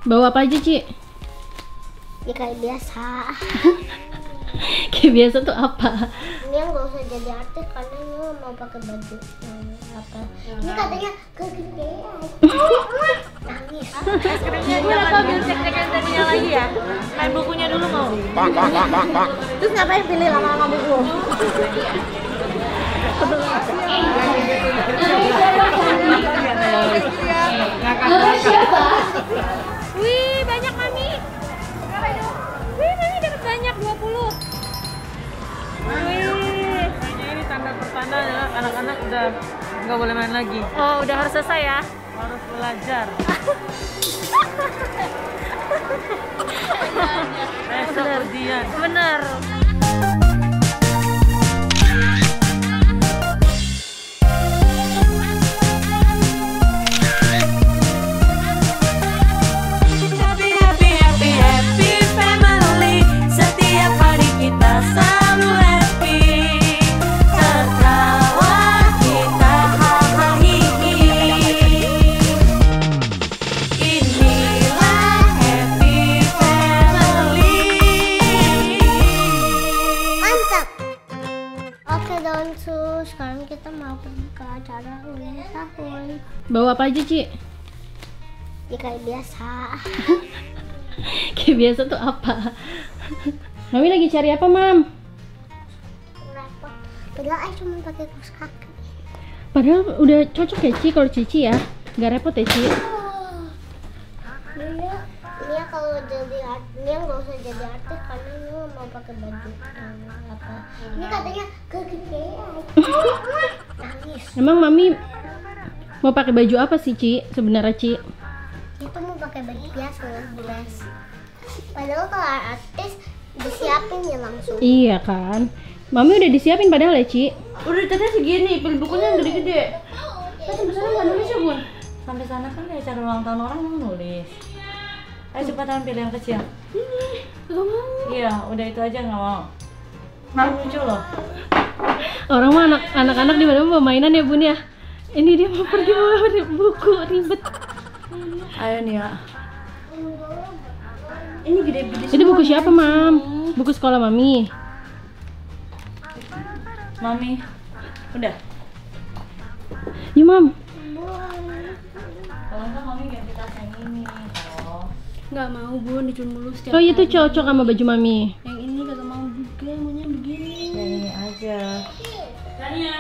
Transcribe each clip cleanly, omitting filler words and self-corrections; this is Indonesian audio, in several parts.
Bawa apa aja, Ci? Ya kayak biasa. Kayak biasa tuh apa? Ini yang gak usah jadi artis karena ini mau pakai baju apa? Ini katanya kegedean. Nangis. Skripnya dia apa biar cek-cekan tadinya lagi ya? Main bukunya dulu mau? Terus ngapain pilih lama-lama buku? Siapa? Wih, banyak Mami. Wih, Mami dapat banyak 20. Wih. Kayaknya ini tanda pertanda ya, anak-anak udah nggak boleh main lagi. Oh, udah harus selesai ya? Harus belajar. Besok ujian. Bener. Sekarang kita mau pergi ke acara ulang tahun. Bawa apa aja, Ci? Ya kayak biasa. Kayak biasa tuh apa? Mami lagi cari apa, Mam? Repot. Padahal aku cuma pakai kaos kaki. Padahal udah cocok ya, Ci, kalau Cici ya? Nggak repot ya, Ci? Ini ya kalau jadi artis, ini yang gak usah jadi artis karena ini mau pakai baju apa? Ini katanya kegedean. Nangis. Emang Mami mau pakai baju apa sih, Ci? Sebenarnya, Ci? Itu mau pakai baju biasa dress. Padahal kalau artis disiapin ya langsung. Iya kan? Mami udah disiapin padahal ya, Ci? Udah tadi segini, pilih bukunya yang gede-gede. Kan sampai sana nggak nulis ya, Bun? Sampai sana kan di acara ulang tahun orang mau nulis. Ayo cepetan pilih yang kecil. Gak mau. Iya, udah itu aja nggak mau. Lucu loh. Orang mah anak-anak di mana mau mainan ya, Bun ya? Ini dia mau pergi bawa buku, ribet. Ayo nih ya. Ini gede-gede. Itu buku siapa, Mam? Buku sekolah Mami. Mami, udah. Ya, Mam. Kalau enggak Mami ganti tas yang ini. Oh. Nggak mau, Bun, dicun mulu setiap Oh, itu cocok sama baju Mami. Yang ini kagak mau juga, maunya begini. Yang ini aja. Tania.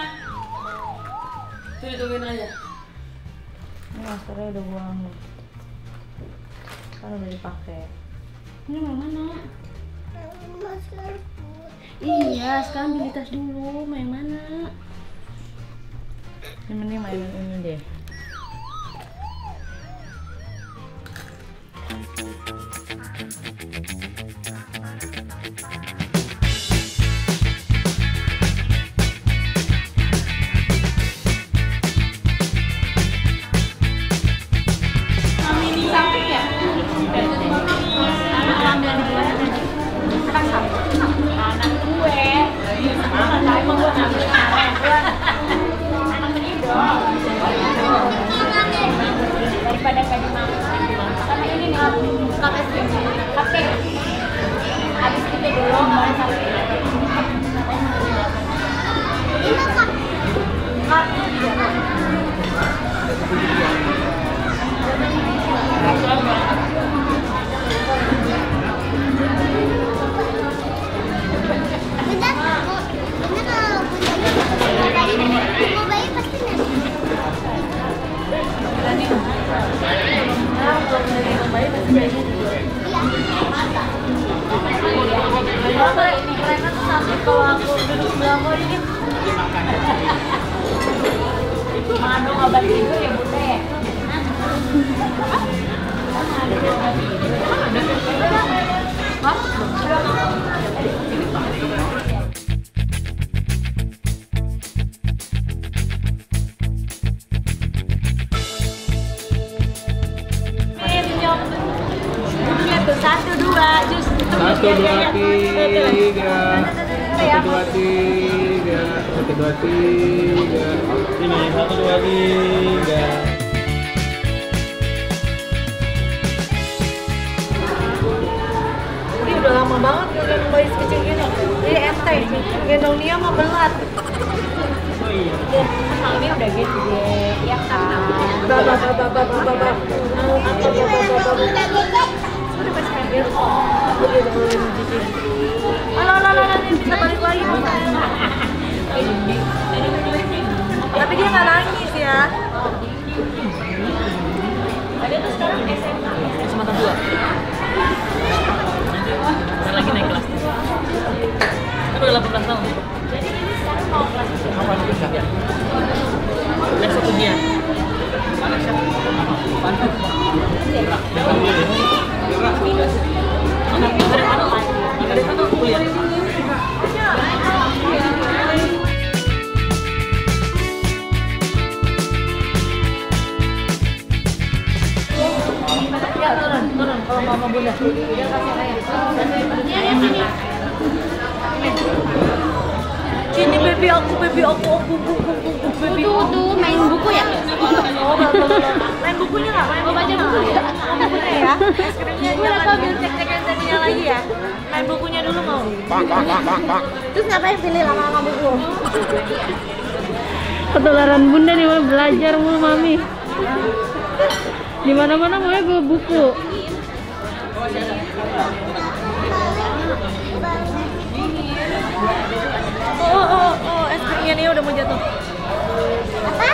Tuh ditungguin aja. Ini maskernya udah buang. Kan udah dipakai. Ini mau mana? Masker. Iya, sekarang beli tas dulu. Main mana? Ini mending mainin ini deh. Daripada gak dimakan sama ini nih cupcake habis itu dulu boleh satu ini kak Kalau aku duduk sebelah ini mano obat tidur ya Bunda ya. Satu dua jus. Satu dua tiga. Satu dua tiga. Satu dua tiga. Ini satu dua tiga. banget gendong bayi kecil gini. Jadi enteng. Gendong dia mah berat. Ini udah gede, ya kan? Baba. Nanti kita balik lagi. Tapi dia nggak nangis ya. Dia tuh sekarang SMA kelas 2. Sekarang lagi naik kelas. Kan udah 18 tahun. Jadi ini sekarang mau kelas berapa? Besok ujian. Dari mana kuliah? Ya turun kalau mama bunda. Dia kasih ayah. Sini baby aku baby. Tuh main buku ya? Oh, main bukunya nggak? Main baca buku ya? Bukunya ya? Es krimnya jangan biar cek-cek yang tadinya lagi ya? Main bukunya dulu mau? Terus ngapain pilih lama-lama buku? Ketularan bunda nih mau belajar mulu mami. Di mana-mana mau bawa buku. Oh, es krimnya nih udah mau jatuh. Apa?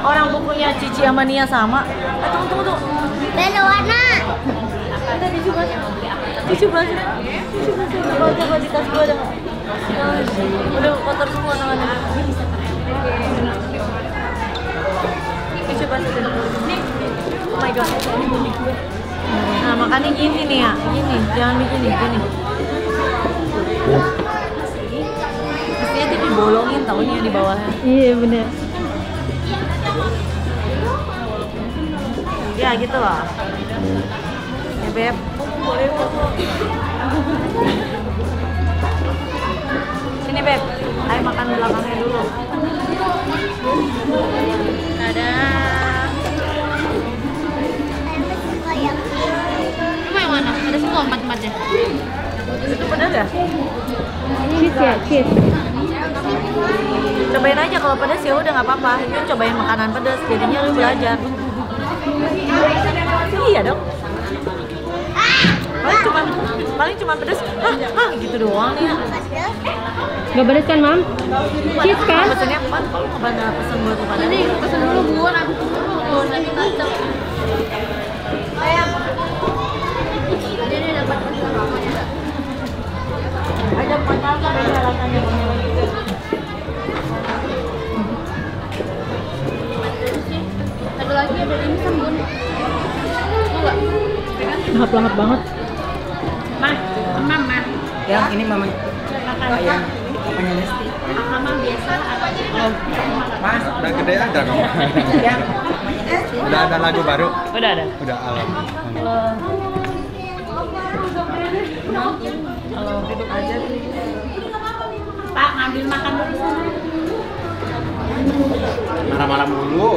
Orang bukunya Cici sama Nia sama. Tunggu. Beda warna. Ada di coba. Tisu basah. Coba di tas gua ada nggak? Udah kotor semua tangannya. Tisu basah dulu. Oh my god. Nah makanya gini nih ya, gini, jangan begini, gini. Mestinya tuh dibolongin taunya di bawahnya. Iya bener. Ya gitu lah. Ya beb, boleh foto. Sini beb, ayo makan belakangnya dulu. Dadah. Cuma yang mana? Ada semua empat-empatnya. Itu pedas ya? Cheese ya, cheese. Cobain aja kalau pedas ya udah nggak apa-apa. Ini cobain makanan pedas, jadinya lu belajar. Iya dong. Paling cuma pedas. Gitu doang nih ya. Gak pedes kan mam? Cheese kan? Pesennya apa? Kalau kepada pesen buat kepada. Jadi pesen dulu buah, nanti dulu, nanti kacang. Ayam. Jadi dapat pesen apa ya? Ada makan beda rasanya. Ada lagi ada ini kan bun. Enggak. Lahap-lahap banget. Mama. Yang ini mama. Makan. Apanya Lesti? Mama biasa apa jadi Mas, Udah gede ada kamu. Udah ada lagu baru. Udah ada. Udah alam. Kalau duduk aja. Pak ngambil makan dulu sana. Marah-marah mulu.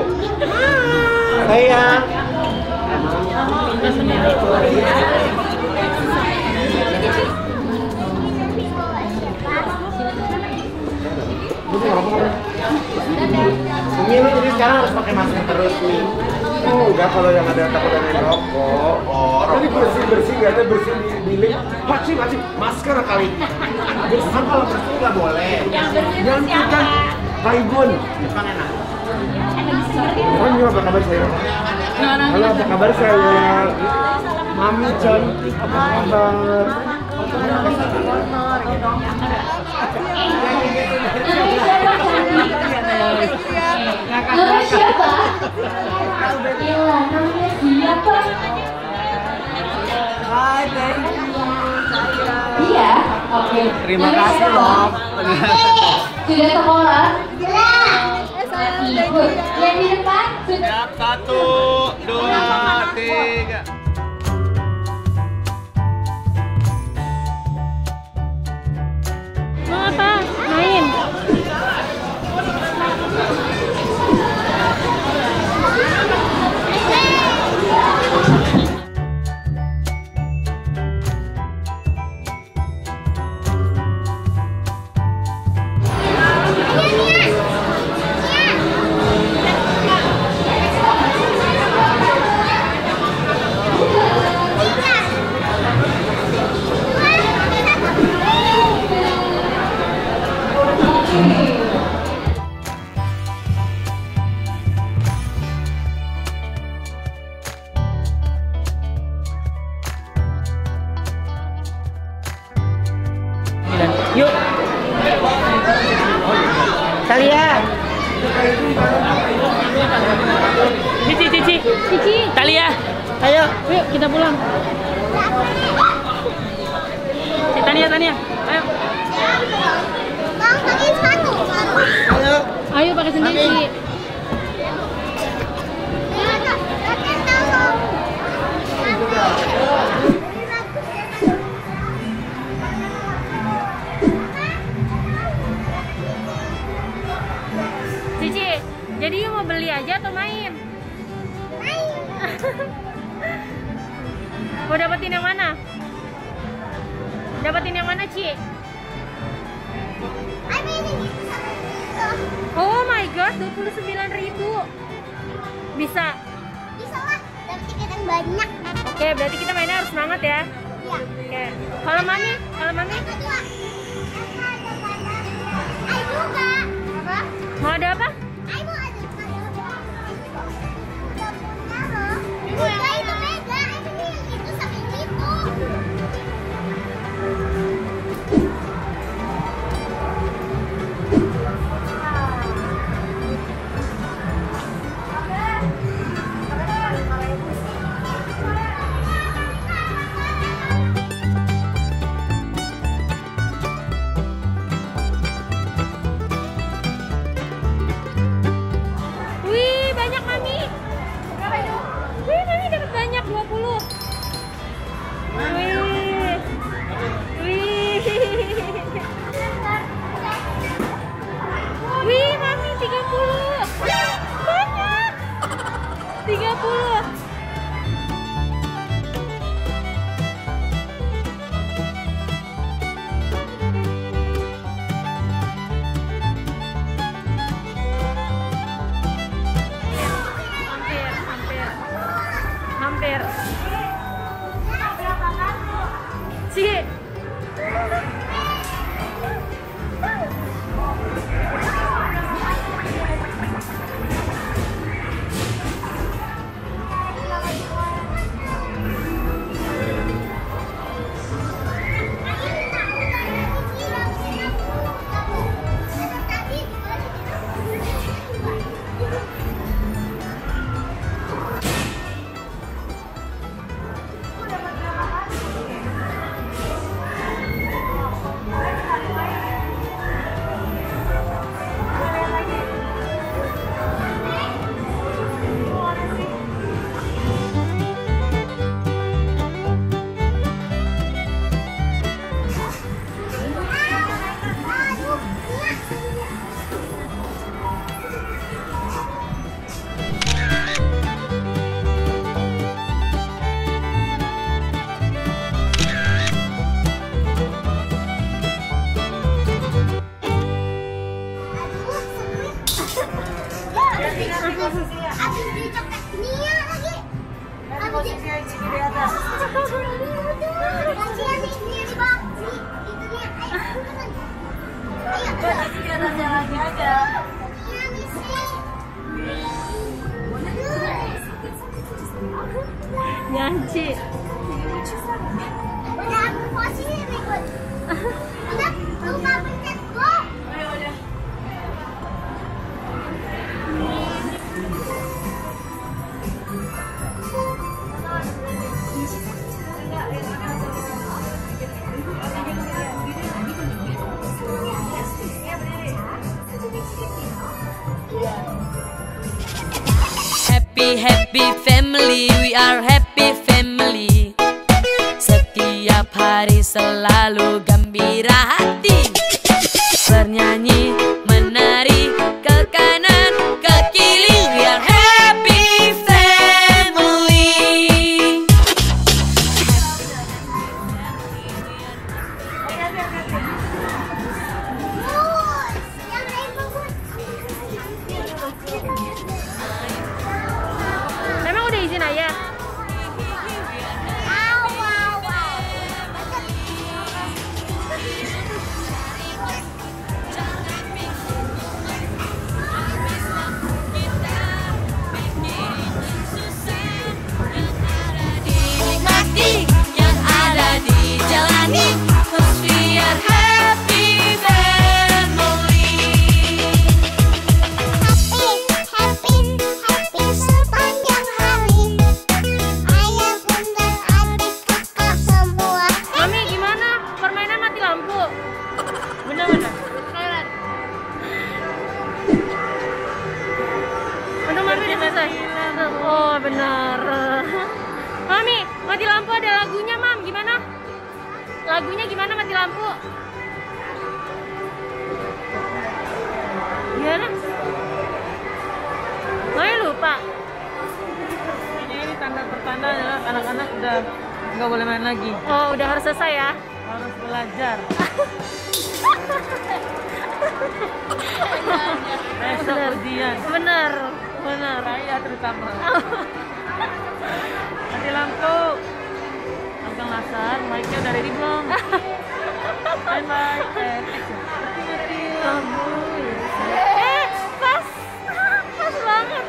Sayang. Ini jadi sekarang harus pakai masker terus nih. Udah kalau yang ada takut ada rokok. Oh, Tadi bersih nggak ada bersih di bilik. Masih masker kali. Kan kalau bersih nggak boleh. Yang kita Taigun. Jepang enak. Halo, apa kabar saya? Halo, apa kabar saya? Mami cantik, apa kabar? Namanya siapa? Ila, namanya siapa? Hai, thank you. Iya, oke. Terima kasih loh. Sudah sekolah? Ikut. Yang di depan sudah. Siap, 1, 2, 3. Mau apa? Main. Cici. Talia. Ayo. Yuk kita pulang. Tania. Ayo. Bang, pakai sepatu. Ayo. Ayo pakai sendiri. Cici, jadi you mau beli aja atau main? Mau dapetin yang mana? Dapetin yang mana, Ci? Oh my god, 29.000. Bisa. Bisa lah, dapat tiket yang banyak. Oke, berarti kita mainnya harus semangat ya. Iya. Oke. Kalau mami? Kedua. Ayo juga. Apa? Mau ada apa? Ayo mau ada apa? Udah itu beda. Ini itu sampai itu. Wih, banyak mami. Wih, mami dapat banyak 20. Wih. Wih. Wih, mami 30. Banyak. 30. Hampir. Ci. Habis beli coklat Nia lagi. Habis di atas. Kasihan nih Nia di bawah. Itu Nia. Ayo. Ayo. Di atasnya lagi aja. Nia misi. Nyanci. Udah aku posisi berikut. Udah, lupa pencet go. Happy family, we are happy family. Setiap hari selalu gembira hati, bernyanyi, menari, ke kanan, ke kiri. We are happy family. Yang rainbow good. Memang udah izin ayah? Dinikmati yang ada dijalani, 'cause we are happy family. Happy selesai. Oh benar. Mami, mati lampu ada lagunya, Mam. Gimana? Lagunya gimana mati lampu? Gimana? Mami lupa. Ini tanda pertanda adalah anak-anak udah nggak boleh main lagi. Oh, udah harus selesai ya? Harus belajar. Besok Bener. ujian. Bener, bener. Saya terutama. Mati lampu. Kang Nasar, mic-nya udah ready belum? Bye bye. Pas banget.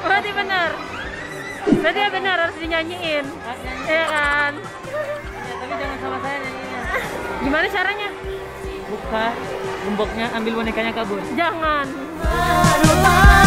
Berarti bener. Berarti ya benar harus dinyanyiin. Iya kan? Ya, tapi jangan sama saya nyanyinya. Gimana caranya? Buka gemboknya, ambil bonekanya kabur. Jangan. Rumah